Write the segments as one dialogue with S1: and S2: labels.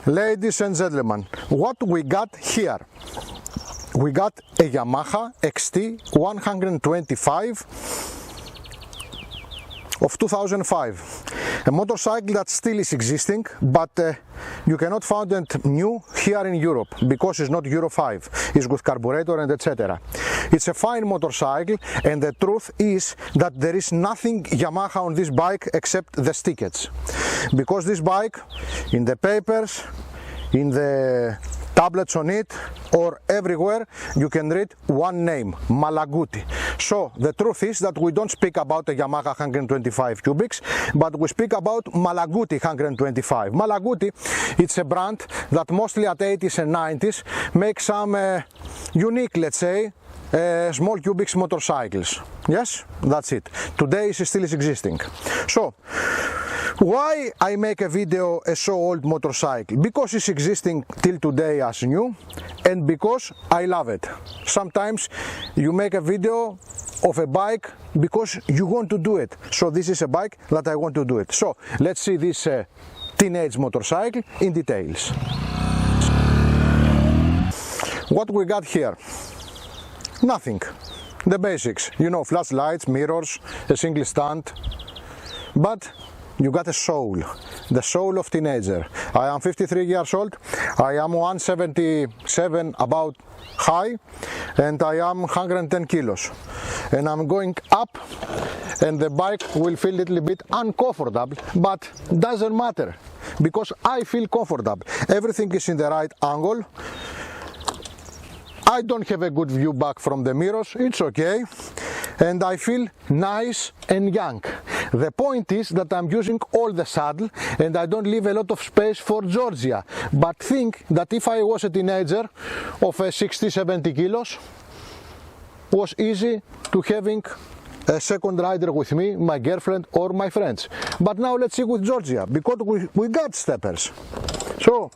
S1: Ladies and gentlemen, what we got here? We got a Yamaha XT 125 of 2005, a motorcycle that still is existing, but you cannot find it new here in Europe because it's not Euro 5, it's with carburetor and etc. It's a fine motorcycle, and the truth is that there is nothing Yamaha on this bike except the stickers, because this bike, in the papers, in the tablets on it, or everywhere, you can read one name, Malaguti. So the truth is that we don't speak about a Yamaha 125 cubics, but we speak about Malaguti 125. Malaguti, it's a brand that mostly at 80s and 90s makes some unique, let's say, small cubics motorcycles. Yes, that's it. Today it still is existing. So why I make a video a so old motorcycle? Because it's existing till today as new, and because I love it. Sometimes you make a video of a bike because you want to do it. So this is a bike that I want to do it. So let's see this teenage motorcycle in details. What we got here? Nothing. The basics, you know, flashlights, mirrors, a single stand, but you got a soul, the soul of teenager. I am 53 years old, I am 177 about high, and I am 110 kilos. And I'm going up, and the bike will feel a little bit uncomfortable, but doesn't matter, because I feel comfortable. Everything is in the right angle. I don't have a good view back from the mirrors, it's okay, and I feel nice and young. The point is that I'm using all the saddle and I don't leave a lot of space for Georgia, but think that if I was a teenager of 60-70 kilos, was easy to having a second rider with me, my girlfriend or my friends. But now let's see with Georgia, because we got steppers. So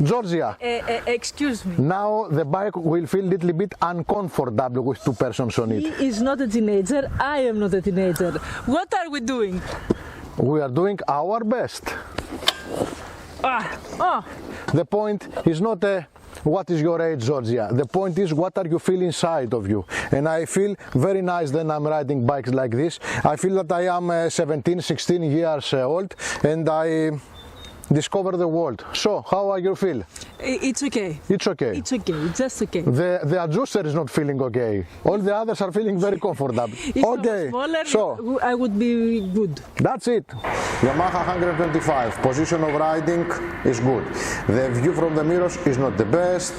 S1: Georgia,
S2: excuse me.
S1: Now the bike will feel a little bit uncomfortable with two persons on it.
S2: He is not a teenager, I am not a teenager. What are we doing?
S1: We are doing our best. The point is not what is your age, Georgia. The point is what are you feeling inside of you. And I feel very nice when I'm riding bikes like this. I feel that I am 17, 16 years old, and I discover the world. So, how are you feel?
S2: It's okay.
S1: It's okay.
S2: It's okay. It's just okay.
S1: The adjuster is not feeling okay. All the others are feeling very comfortable.
S2: If
S1: Okay.
S2: I was smaller,
S1: So,
S2: I would be good.
S1: that's it. Yamaha 125. Position of riding is good. The view from the mirrors is not the best.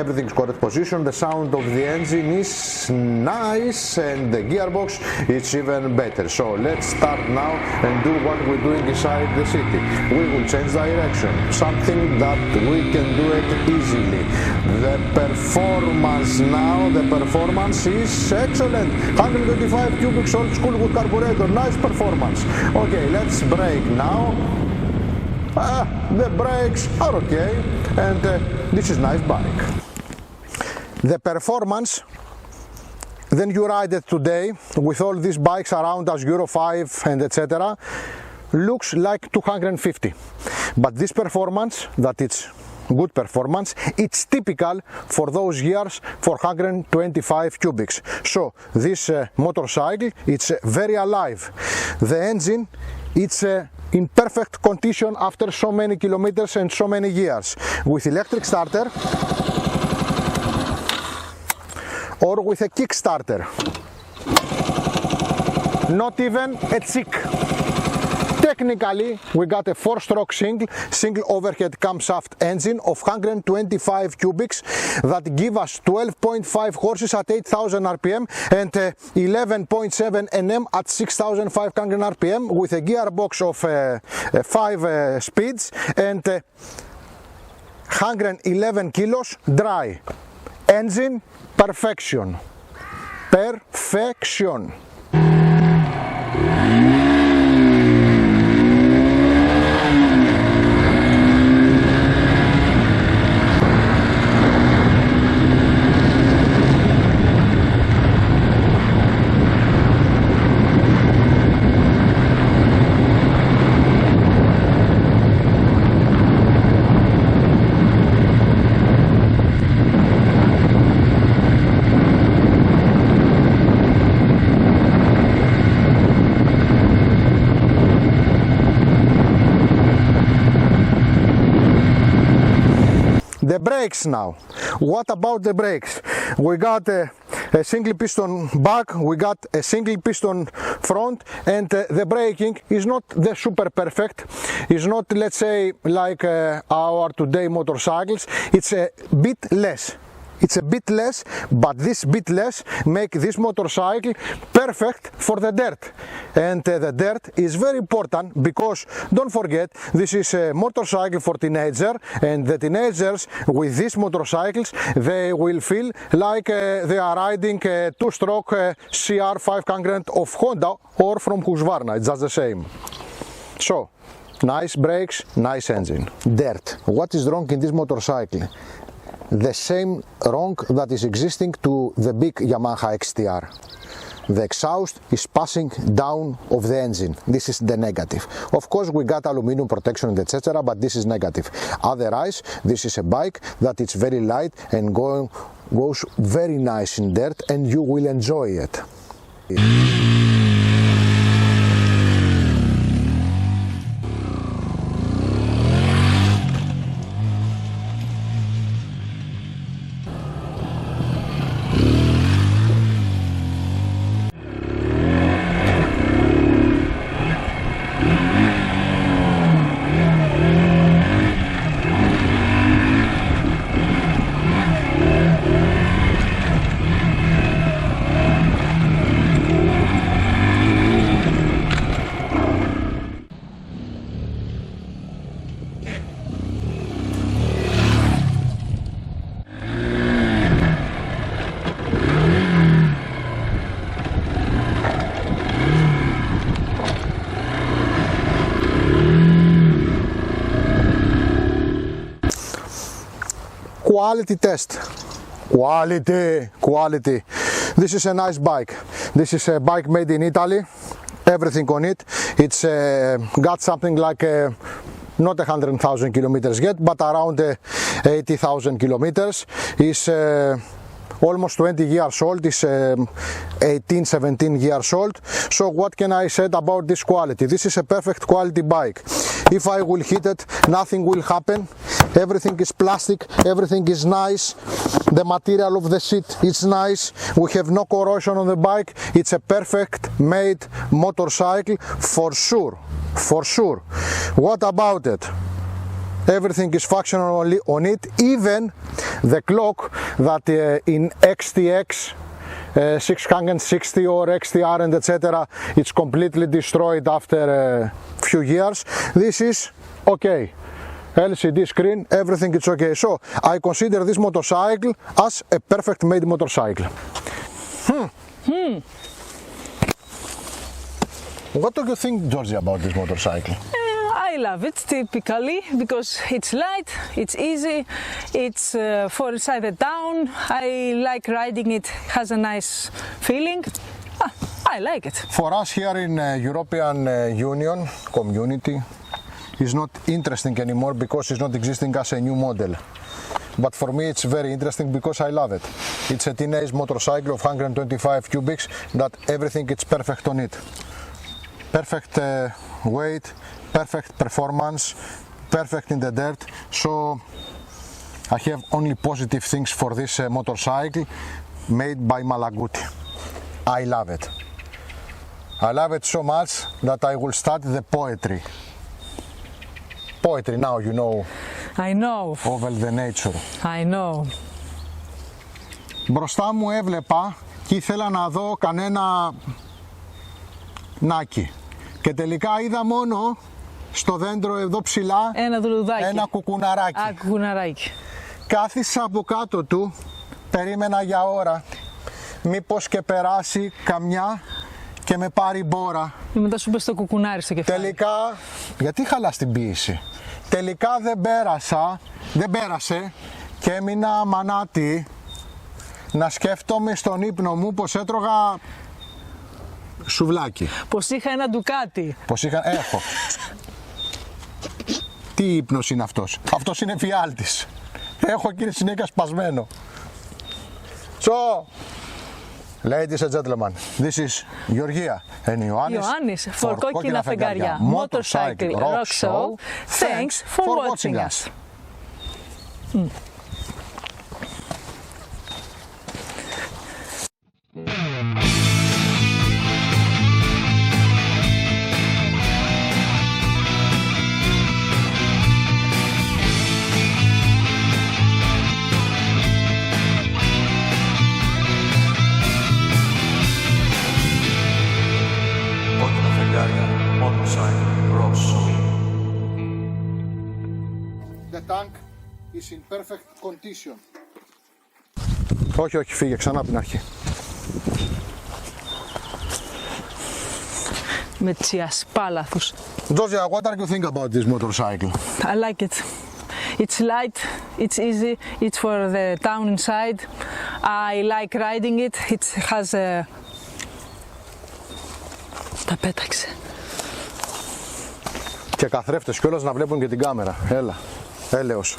S1: Everything's correct position. The sound of the engine is nice, and the gearbox is even better. So let's start now and do what we're doing inside the city. We will change direction. Something that we can do it easily. The performance now, the performance is excellent. 125 cubics old school with carburetor. Nice performance. Okay, let's brake now. The brakes are okay, and this is nice bike. The performance, then you ride it today with all these bikes around us, Euro 5 and etc., looks like 250. But this performance, that it's good performance, it's typical for those years for 125 cubics. So this motorcycle, it's very alive. The engine, it's in perfect condition after so many kilometers and so many years. With electric starter or with a Kickstarter. Not even a chick. Technically, we got a 4-stroke single overhead camshaft engine of 125 cubics that give us 12.5 horses at 8,000 RPM and 11.7 Nm at 6,500 RPM with a gearbox of 5 speeds and 111 kilos dry. Engine perfection. Perfection. The brakes now. What about the brakes? We got a single piston back, we got a single piston front, and the braking is not the super perfect. It's not, let's say, like our today motorcycles. It's a bit less. It's a bit less, but this bit less make this motorcycle perfect for the dirt. And the dirt is very important because don't forget, this is a motorcycle for teenagers, and the teenagers with these motorcycles, they will feel like they are riding a 2-stroke CR500 of Honda or from Husqvarna. It's just the same. So, nice brakes, nice engine. Dirt. What is wrong in this motorcycle? The same wrong that is existing to the big Yamaha XTR. The exhaust is passing down of the engine. This is the negative. Of course we got aluminum protection and etc., but this is negative. Otherwise, this is a bike that is very light and goes very nice in dirt, and you will enjoy it. Quality test. Quality. This is a nice bike. This is a bike made in Italy. Everything on it. It's got something like not 100,000 kilometers yet, but around 80,000 kilometers. It's almost 20 years old. It's 18, 17 years old. So what can I say about this quality? This is a perfect quality bike. If I will hit it, nothing will happen. Everything is plastic, everything is nice. The material of the seat is nice. We have no corrosion on the bike. It's a perfect made motorcycle for sure. For sure. What about it? Everything is functional on it, even the clock that in XTX 660 or XTR and etc. it's completely destroyed after a few years. This is okay. LCD screen, everything is okay. So I consider this motorcycle as a perfect made motorcycle. What do you think, Georgie, about this motorcycle?
S2: I love it typically because it's light, it's easy, it's for inside the town. I like riding it, has a nice feeling. I like it.
S1: For us here in European Union community, it's not interesting anymore because it's not existing as a new model. But for me it's very interesting because I love it. It's a teenage motorcycle of 125 cubics that everything is perfect on it. Perfect weight, perfect performance, perfect in the dirt. So I have only positive things for this motorcycle made by Malaguti. I love it. I love it so much that I will start the poetry. Poetry now, you know,
S2: I know.
S1: over the nature.
S2: I know.
S1: Μπροστά μου έβλεπα και ήθελα να δω κανένα νάκι. Και τελικά είδα μόνο στο δέντρο εδώ ψηλά
S2: Ένα δουλουδάκι.
S1: ένα κουκουναράκι.
S2: Κουκουναράκι.
S1: Κάθισα από κάτω του, περίμενα για ώρα. Μήπως και περάσει καμιά και με πάρει μπόρα.
S2: Και μετά σου πες το κουκουνάρι στο κεφάλι.
S1: Τελικά, γιατί χαλάς την ποίηση. Τελικά δεν πέρασε και έμεινα μανάτι να σκέφτομαι στον ύπνο μου πως έτρωγα σουβλάκι.
S2: Πως είχα ένα ντουκάτι.
S1: Έχω. Τι ύπνος είναι αυτός? Αυτός είναι φιάλτης. Έχω κύριε συνέχεια σπασμένο. So, ladies and gentlemen, this is Georgia and
S2: Ioannis for κόκκινα φεγγάρια Motorcycle Rock Show. Thanks for watching us.
S1: The tank is in perfect condition. Όχι, φύγε ξανά από την αρχή.
S2: Με τσιασπάλαθους.
S1: Georgia, what are you think about this motorcycle?
S2: I like it. It's light, it's easy, it's for the town inside. I like riding it. It has a... Τα πέταξε.
S1: Και καθρέφτες κιόλας να βλέπουν και την κάμερα. Έλα, έλεος.